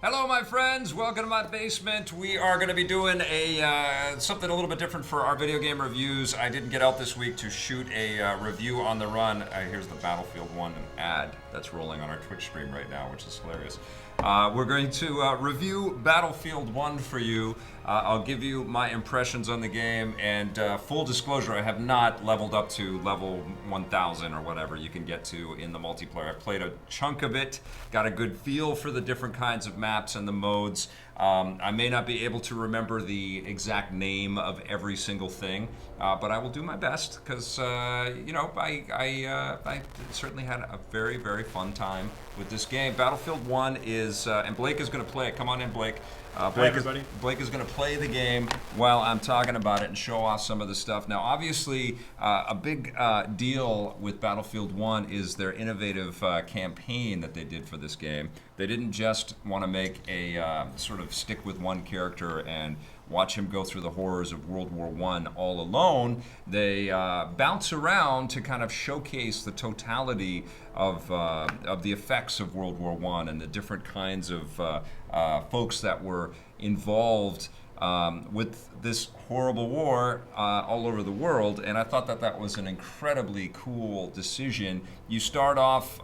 Hello, my friends. Welcome to my basement. We are going to be doing a something a little bit different for our video game reviews. I didn't get out this week to shoot a review on the run. Here's the Battlefield 1 ad that's rolling on our Twitch stream right now, which is hilarious. We're going to review Battlefield 1 for you. I'll give you my impressions on the game, and full disclosure, I have not leveled up to level 1000 or whatever you can get to in the multiplayer. I've played a chunk of it, got a good feel for the different kinds of maps and the modes. I may not be able to remember the exact name of every single thing, but I will do my best because, I certainly had a very, very fun time with this game. Battlefield 1 is, and Blake is going to play it. Come on in, Blake. Blake is going to play the game while I'm talking about it and show off some of the stuff. Now, obviously, a big deal with Battlefield 1 is their innovative campaign that they did for this game. They didn't just want to make a sort of stick with one character and watch him go through the horrors of World War I all alone. They bounce around to kind of showcase the totality of the effects of World War I and the different kinds of folks that were involved with this horrible war all over the world. And I thought that was an incredibly cool decision. You start off...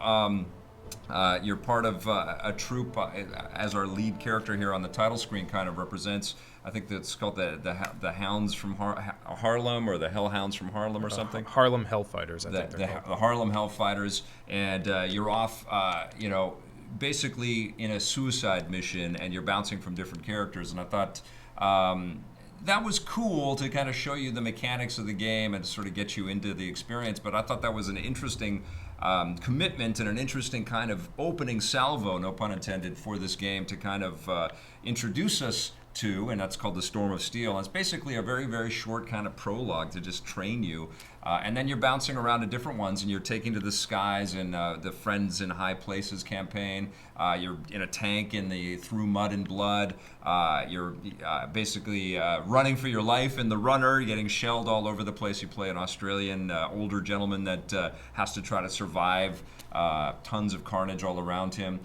you're part of a troop, as our lead character here on the title screen kind of represents. I think that's called the Hounds from Harlem, or the Hellhounds from Harlem, or something. Harlem Hellfighters, I think they're called. The Harlem Hellfighters, and you're off, basically in a suicide mission, and you're bouncing from different characters. And I thought that was cool to kind of show you the mechanics of the game and to sort of get you into the experience. But I thought that was an interesting commitment and an interesting kind of opening salvo, no pun intended, for this game to kind of introduce us to, and that's called the Storm of Steel. And it's basically a very, very short kind of prologue to just train you. And then you're bouncing around to different ones, and you're taking to the skies in the Friends in High Places campaign. You're in a tank in the Through Mud and Blood. You're basically running for your life in The Runner, getting shelled all over the place. You play an Australian older gentleman that has to try to survive tons of carnage all around him.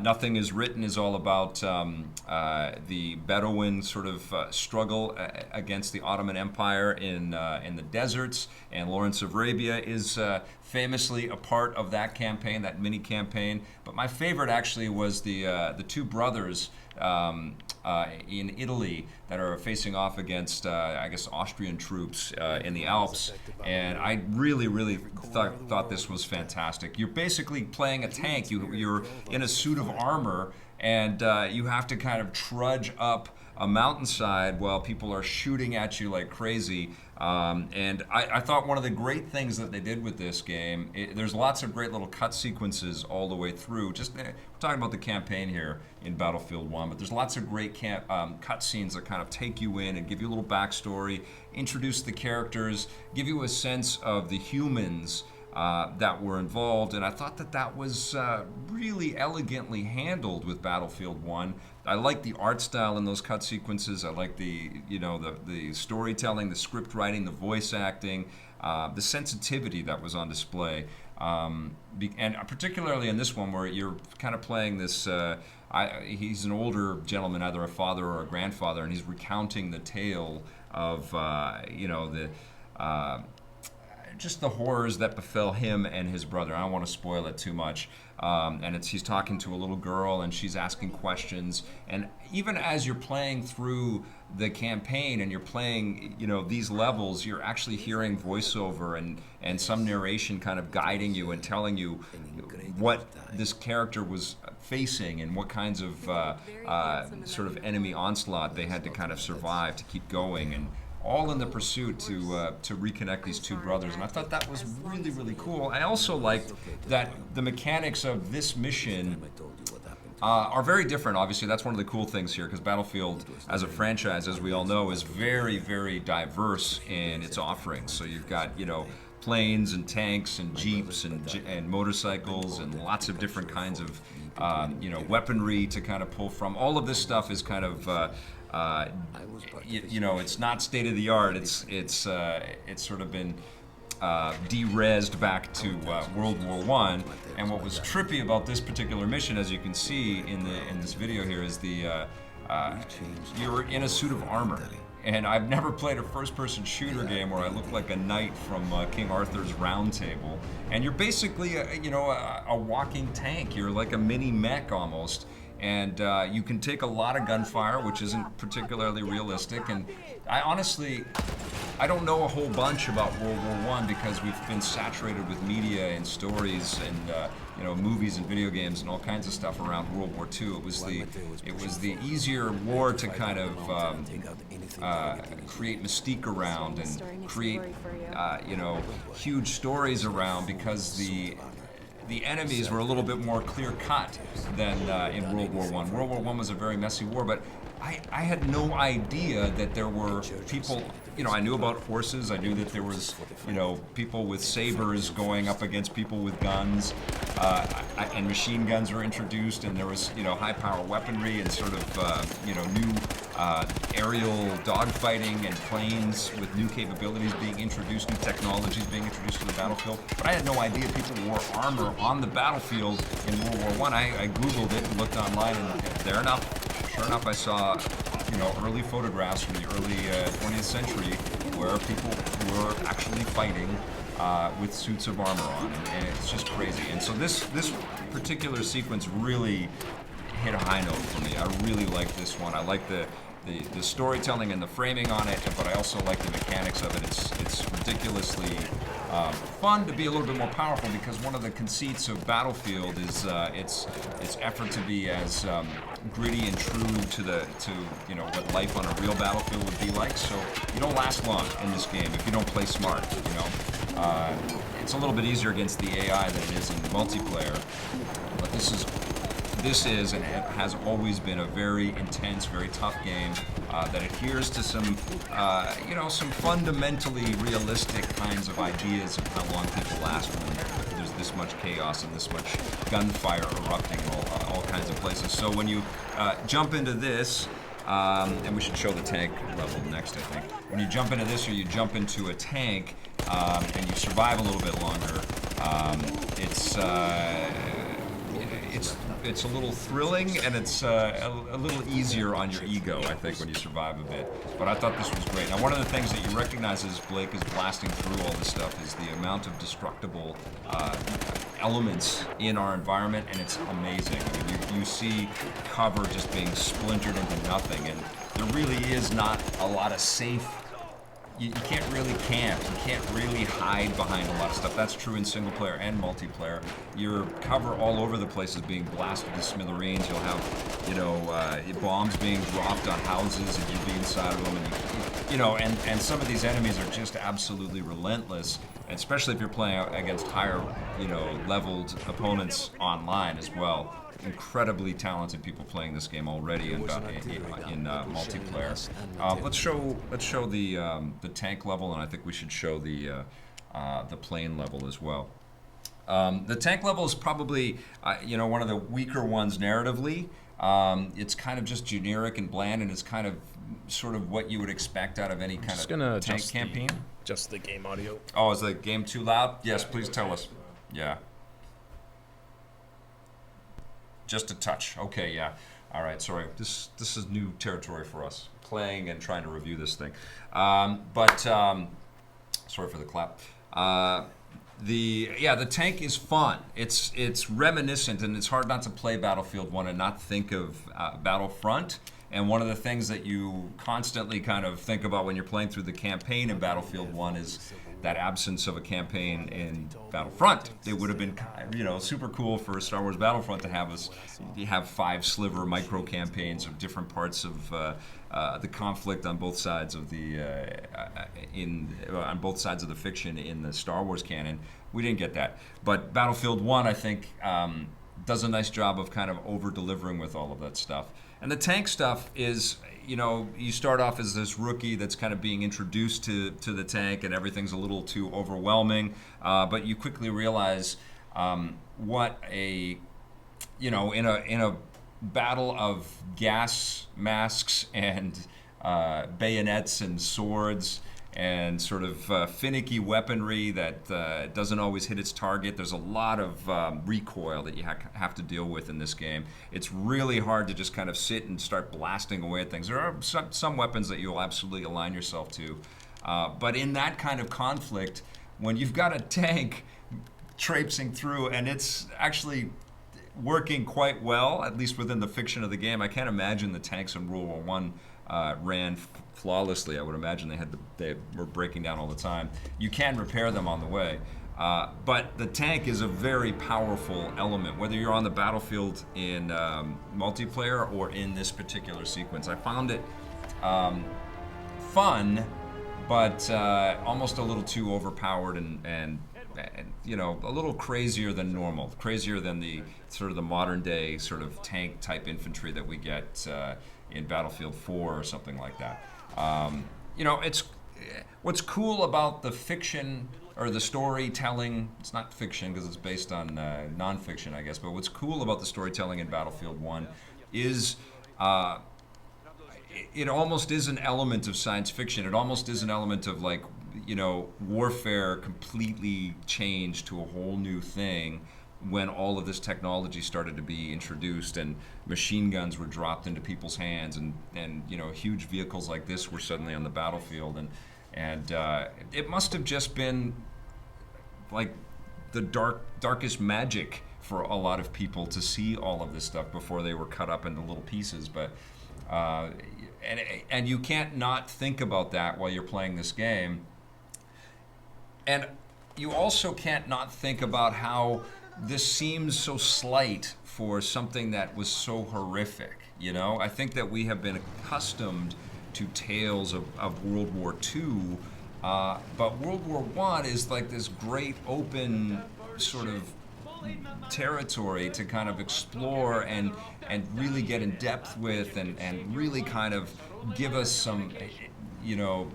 Nothing is Written is all about the Bedouin sort of struggle against the Ottoman Empire in the deserts, and Lawrence of Arabia is famously a part of that campaign, that mini campaign. But my favorite actually was the two brothers in Italy that are facing off against, I guess, Austrian troops in the Alps. And I really, really thought this was fantastic. You're basically playing a tank. You're in a suit of armor, and you have to kind of trudge up a mountainside while people are shooting at you like crazy. And I thought one of the great things that they did with this game, there's lots of great little cut sequences all the way through. We're talking about the campaign here in Battlefield 1, but there's lots of great cut scenes that kind of take you in and give you a little backstory, introduce the characters, give you a sense of the humans that were involved. And I thought that was really elegantly handled with Battlefield 1. I like the art style in those cut sequences. I like the storytelling, the script writing, the voice acting, the sensitivity that was on display. And particularly in this one where you're kind of playing this, he's an older gentleman, either a father or a grandfather, and he's recounting the tale of, just the horrors that befell him and his brother. I don't want to spoil it too much. And he's talking to a little girl, and she's asking questions. And even as you're playing through the campaign and you're playing, these levels, you're actually hearing voiceover and some narration kind of guiding you and telling you what this character was facing and what kinds of sort of enemy onslaught they had to kind of survive to keep going, and all in the pursuit to reconnect these two brothers. And I thought that was really, really cool. I also liked that the mechanics of this mission are very different. Obviously, that's one of the cool things here, because Battlefield, as a franchise, as we all know, is very, very diverse in its offerings. So you've got, planes and tanks and jeeps and motorcycles and lots of different kinds of, weaponry to kind of pull from. All of this stuff is kind of it's not state of the art. It's sort of been de-resed back to World War One. And what was trippy about this particular mission, as you can see in this video here, is you're in a suit of armor. And I've never played a first-person shooter game where I look like a knight from King Arthur's Round Table. And you're basically, a walking tank. You're like a mini mech almost. And you can take a lot of gunfire, which isn't particularly realistic. And I don't know a whole bunch about World War I because we've been saturated with media and stories and movies and video games and all kinds of stuff around World War II. It was the easier war to kind of create mystique around and create huge stories around because the enemies were a little bit more clear-cut than in World War I. World War I was a very messy war, but I had no idea that there were people. I knew about horses. I knew that there was, people with sabers going up against people with guns, and machine guns were introduced, and there was, high-power weaponry and sort of, new aerial dogfighting and planes with new capabilities being introduced, new technologies being introduced to the battlefield. But I had no idea people wore armor on the battlefield in World War I. I Googled it and looked online, and sure enough, I saw early photographs from the early 20th century where people were actually fighting with suits of armor on, and it's just crazy. And so this particular sequence really hit a high note for me. I really like this one. I like the storytelling and the framing on it, but I also like the mechanics of it. It's ridiculously fun to be a little bit more powerful because one of the conceits of Battlefield is its effort to be as gritty and true to what life on a real battlefield would be like. So you don't last long in this game if you don't play smart. It's a little bit easier against the AI than it is in multiplayer, but this is and it has always been a very intense, very tough game that adheres to some fundamentally realistic kinds of ideas of how long people last when there's this much chaos and this much gunfire erupting in all kinds of places. So when you jump into this, and we should show the tank level next, I think. When you jump into this or you jump into a tank and you survive a little bit longer, it's a little thrilling and it's a little easier on your ego, I think, when you survive a bit. But I thought this was great. Now, one of the things that you recognize as Blake is blasting through all this stuff is the amount of destructible elements in our environment, and it's amazing. I mean, you see cover just being splintered into nothing, and there really is not a lot of safe. You can't really camp. You can't really hide behind a lot of stuff. That's true in single player and multiplayer. Your cover all over the place is being blasted to smithereens. You'll have, bombs being dropped on houses and you'll be inside of them. And some of these enemies are just absolutely relentless, especially if you're playing against higher, leveled opponents online as well. Incredibly talented people playing this game already in multiplayer. Let's show the tank level, and I think we should show the plane level as well. The tank level is probably one of the weaker ones narratively. It's kind of just generic and bland, and it's kind of sort of what you would expect out of any kind of tank campaign. Just the game audio. Oh, is the game too loud? Yes, please tell us. Yeah. Just a touch. Okay, yeah. All right, sorry. This is new territory for us, playing and trying to review this thing. Sorry for the clap. The tank is fun. It's reminiscent, and it's hard not to play Battlefield 1 and not think of Battlefront. And one of the things that you constantly kind of think about when you're playing through the campaign in Battlefield 1 is that absence of a campaign in Battlefront. It would have been, super cool for Star Wars Battlefront to have 5 sliver micro campaigns of different parts of the conflict on both sides of the on both sides of the fiction in the Star Wars canon. We didn't get that, but Battlefield 1, I think, does a nice job of kind of over delivering with all of that stuff. And the tank stuff is, you start off as this rookie that's kind of being introduced to the tank, and everything's a little too overwhelming. But you quickly realize what in a battle of gas masks and bayonets and swords and sort of finicky weaponry that doesn't always hit its target. There's a lot of recoil that you have to deal with in this game. It's really hard to just kind of sit and start blasting away at things. There are some weapons that you'll absolutely align yourself to. But in that kind of conflict, when you've got a tank traipsing through and it's actually working quite well, at least within the fiction of the game. I can't imagine the tanks in World War One ran flawlessly. I would imagine they were breaking down all the time. You can repair them on the way, but the tank is a very powerful element, whether you're on the battlefield in multiplayer or in this particular sequence. I found it fun, but almost a little too overpowered and you know, a little crazier than normal, crazier than the sort of the modern day sort of tank type infantry that we get in Battlefield 4 or something like that. You know, it's what's cool about the fiction or the storytelling. It's not fiction because it's based on nonfiction, I guess. But what's cool about the storytelling in Battlefield 1 is it almost is an element of science fiction. It almost is an element of, like, you know, warfare completely changed to a whole new thing when all of this technology started to be introduced and machine guns were dropped into people's hands and you know, huge vehicles like this were suddenly on the battlefield, and it must have just been like the darkest magic for a lot of people to see all of this stuff before they were cut up into little pieces. But and you can't not think about that while you're playing this game. And you also can't not think about how this seems so slight for something that was so horrific, you know? I think that we have been accustomed to tales of World War II, but World War I is like this great open sort of territory to kind of explore and really get in depth with and really kind of give us some, you know,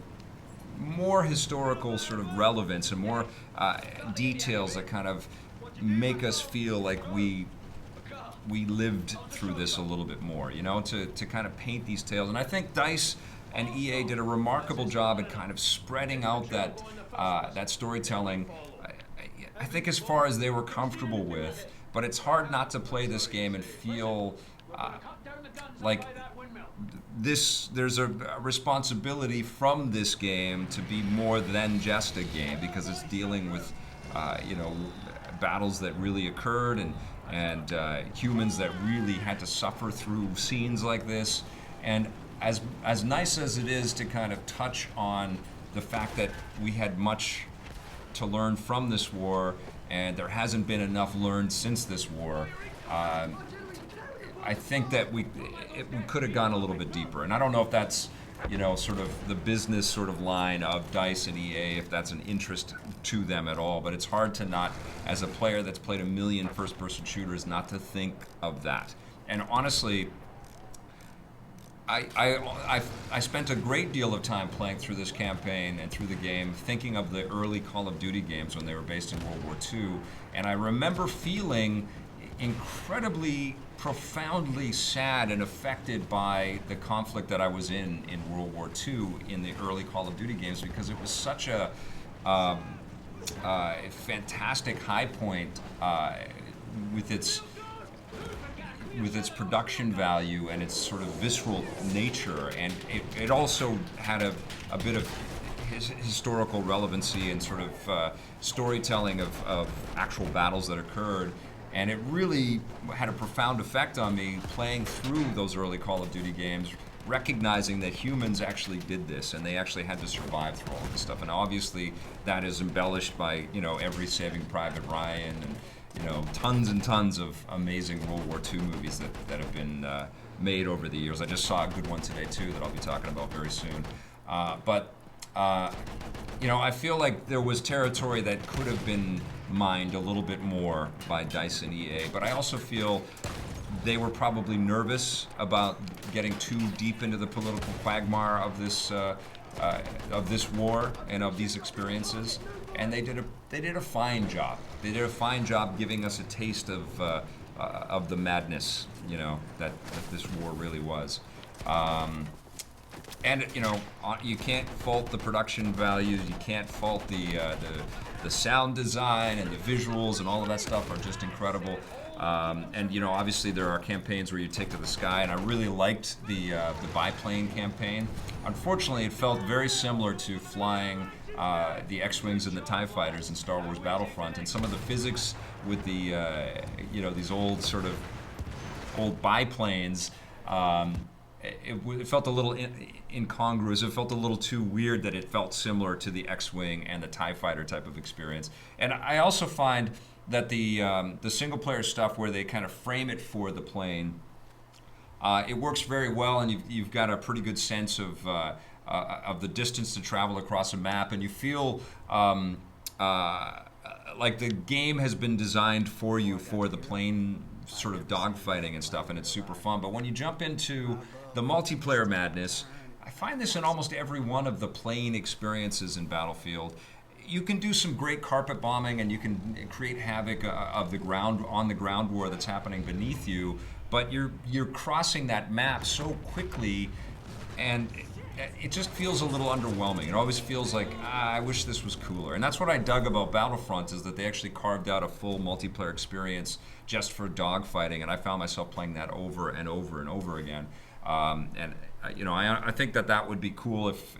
more historical sort of relevance and more details that kind of make us feel like we lived through this a little bit more, you know, to kind of paint these tales. And I think DICE and EA did a remarkable job at kind of spreading out that storytelling, I think, as far as they were comfortable with. But it's hard not to play this game and feel like there's a responsibility from this game to be more than just a game, because it's dealing with you know, battles that really occurred and humans that really had to suffer through scenes like this. And as nice as it is to kind of touch on the fact that we had much to learn from this war and there hasn't been enough learned since this war, I think that we could have gone a little bit deeper. And I don't know if that's, you know, sort of the business sort of line of DICE and EA, if that's an interest to them at all. But it's hard to not, as a player that's played a million first-person shooters, not to think of that. And honestly, I spent a great deal of time playing through this campaign and through the game thinking of the early Call of Duty games when they were based in World War II. And I remember feeling incredibly profoundly sad and affected by the conflict that I was in World War II in the early Call of Duty games, because it was such a fantastic high point with its production value and its sort of visceral nature, and it also had a bit of historical relevancy and sort of storytelling of actual battles that occurred. And it really had a profound effect on me playing through those early Call of Duty games, recognizing that humans actually did this and they actually had to survive through all of this stuff. And obviously that is embellished by, you know, every Saving Private Ryan and, you know, tons and tons of amazing World War II movies that have been made over the years. I just saw a good one today too that I'll be talking about very soon. You know, I feel like there was territory that could have been mined a little bit more by DICE and EA, but I also feel they were probably nervous about getting too deep into the political quagmire of this war and of these experiences, and they did a fine job. They did a fine job giving us a taste of the madness, you know, that this war really was. And you can't fault the production values. You can't fault the sound design and the visuals and all of that stuff are just incredible. And obviously there are campaigns where you take to the sky, and I really liked the biplane campaign. Unfortunately, it felt very similar to flying the X-wings and the TIE fighters in Star Wars Battlefront, and some of the physics with the these old biplanes. It felt a little incongruous. It felt a little too weird that it felt similar to the X-wing and the TIE fighter type of experience. And I also find that the single player stuff where they kind of frame it for the plane, it works very well, and you've got a pretty good sense of the distance to travel across a map, and you feel like the game has been designed for you for the plane sort of dogfighting and stuff, and it's super fun. But when you jump into the multiplayer madness, I find this in almost every one of the plane experiences in Battlefield. You can do some great carpet bombing, and you can create havoc of the ground on the ground war that's happening beneath you, but you're crossing that map so quickly, and it just feels a little underwhelming. It always feels like, I wish this was cooler. And that's what I dug about Battlefront, is that they actually carved out a full multiplayer experience just for dogfighting, and I found myself playing that over and over and over again. I think that would be cool if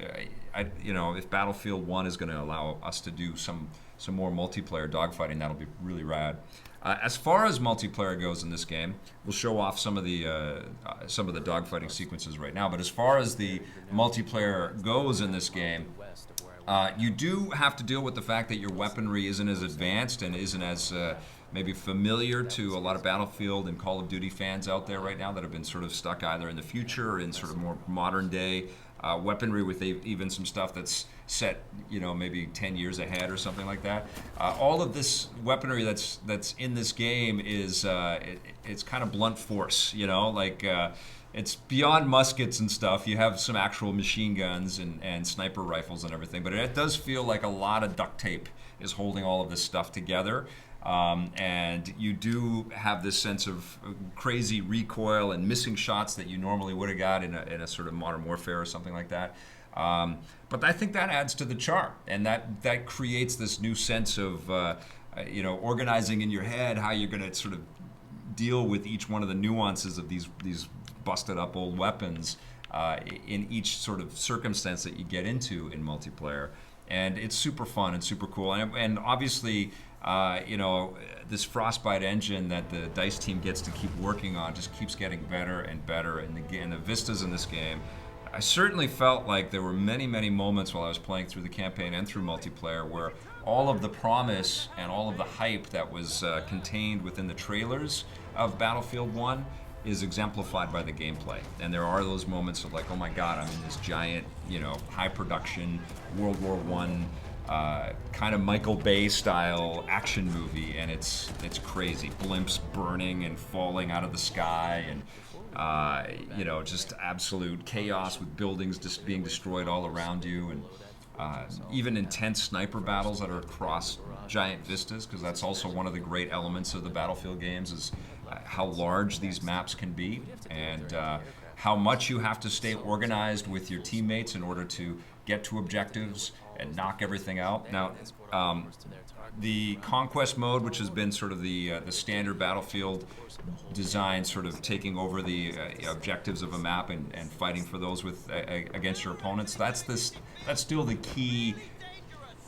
Battlefield 1 is going to allow us to do some more multiplayer dogfighting. That'll be really rad. As far as multiplayer goes in this game, we'll show off some of the dogfighting sequences right now. But as far as the multiplayer goes in this game, you do have to deal with the fact that your weaponry isn't as advanced and isn't as maybe familiar to a lot of Battlefield and Call of Duty fans out there right now that have been sort of stuck either in the future or in sort of more modern day weaponry with even some stuff that's set, maybe 10 years ahead or something like that. All of this weaponry that's in this game is it's kind of blunt force, it's beyond muskets and stuff. You have some actual machine guns and sniper rifles and everything, but it does feel like a lot of duct tape is holding all of this stuff together. And you do have this sense of crazy recoil and missing shots that you normally would have got in a sort of Modern Warfare or something like that. But I think that adds to the charm, and that creates this new sense of organizing in your head how you're going to sort of deal with each one of the nuances of these busted up old weapons in each sort of circumstance that you get into in multiplayer. And it's super fun and super cool, and obviously. This Frostbite engine that the DICE team gets to keep working on just keeps getting better and better. And again, the vistas in this game, I certainly felt like there were many, many moments while I was playing through the campaign and through multiplayer where all of the promise and all of the hype that was contained within the trailers of Battlefield 1 is exemplified by the gameplay. And there are those moments of like, oh my God, I'm in this giant, high production World War I kind of Michael Bay style action movie, and it's crazy. Blimps burning and falling out of the sky, and just absolute chaos with buildings just being destroyed all around you, and even intense sniper battles that are across giant vistas, because that's also one of the great elements of the Battlefield games is how large these maps can be, and how much you have to stay organized with your teammates in order to get to objectives and knock everything out. Now, the Conquest mode, which has been sort of the standard Battlefield design, sort of taking over the objectives of a map and fighting for those against your opponents, that's still the key.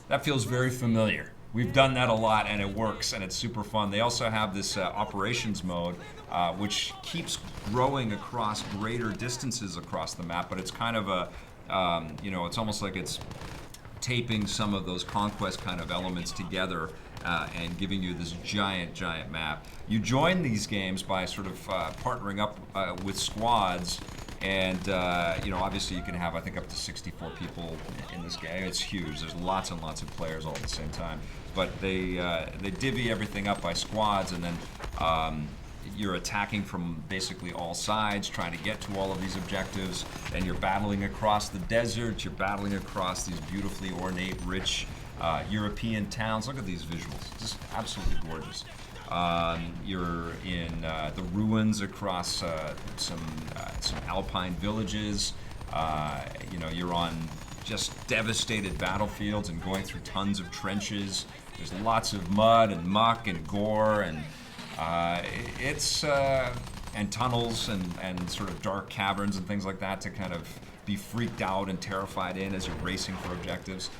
That feels very familiar. We've done that a lot, and it works, and it's super fun. They also have this operations mode, which keeps growing across greater distances across the map, but it's kind of a, it's almost like it's taping some of those Conquest kind of elements together and giving you this giant map. You join these games by sort of partnering up with squads, and obviously you can have, I think, up to 64 people in this game. It's huge. There's lots and lots of players all at the same time. But they divvy everything up by squads, and then you're attacking from basically all sides, trying to get to all of these objectives, and you're battling across the desert, you're battling across these beautifully ornate, rich European towns. Look at these visuals, just absolutely gorgeous. You're in the ruins across some alpine villages. You're on just devastated battlefields and going through tons of trenches. There's lots of mud and muck and gore, and and tunnels and sort of dark caverns and things like that to kind of be freaked out and terrified in as you're racing for objectives.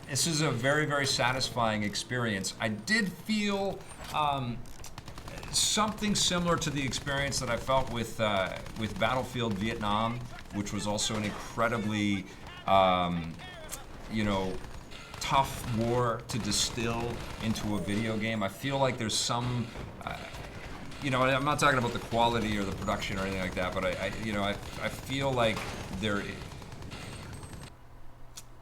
This is a very, very satisfying experience. I did feel something similar to the experience that I felt with Battlefield Vietnam, which was also an incredibly, tough war to distill into a video game. I feel like there's some, I'm not talking about the quality or the production or anything like that, but I feel like there.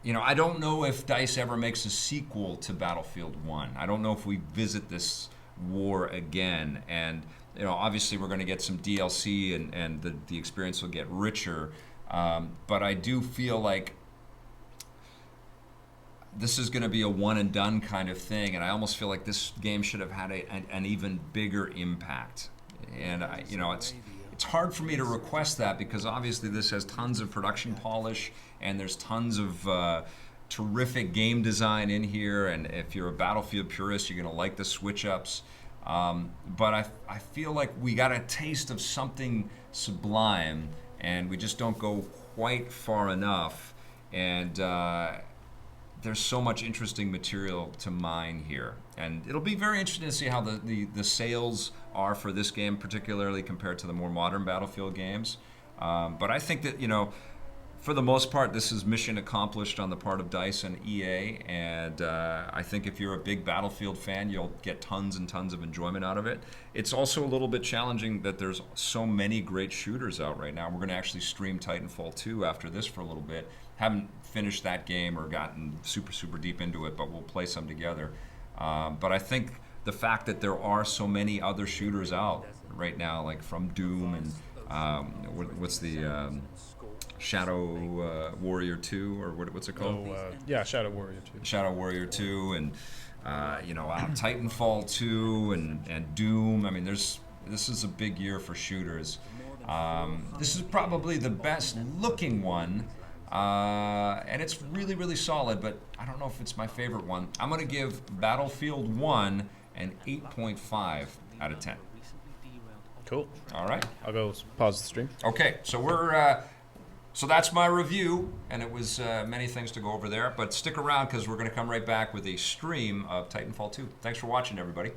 I don't know if DICE ever makes a sequel to Battlefield 1. I don't know if we visit this war again. And, obviously we're going to get some DLC and the experience will get richer. But I do feel like this is going to be a one and done kind of thing. And I almost feel like this game should have had an even bigger impact. And, it's hard for me to request that because obviously this has tons of production polish and there's tons of terrific game design in here, and if you're a Battlefield purist, you're going to like the switch ups. But I feel like we got a taste of something sublime and we just don't go quite far enough, and there's so much interesting material to mine here. And it'll be very interesting to see how the sales are for this game, particularly compared to the more modern Battlefield games. But I think that, for the most part, this is mission accomplished on the part of DICE and EA. And I think if you're a big Battlefield fan, you'll get tons and tons of enjoyment out of it. It's also a little bit challenging that there's so many great shooters out right now. We're going to actually stream Titanfall 2 after this for a little bit. Haven't finished that game or gotten super, super deep into it, but we'll play some together. But I think the fact that there are so many other shooters out right now, like from Doom and what's the Shadow Warrior 2, or what's it called? Shadow Warrior 2. Shadow Warrior 2, and Titanfall 2 and Doom. I mean, this is a big year for shooters. This is probably the best looking one. And it's really, really solid, but I don't know if it's my favorite one. I'm going to give Battlefield 1 an 8.5 out of 10. Cool. All right. I'll go pause the stream. Okay, so so that's my review, and it was many things to go over there, but stick around because we're going to come right back with a stream of Titanfall 2. Thanks for watching, everybody.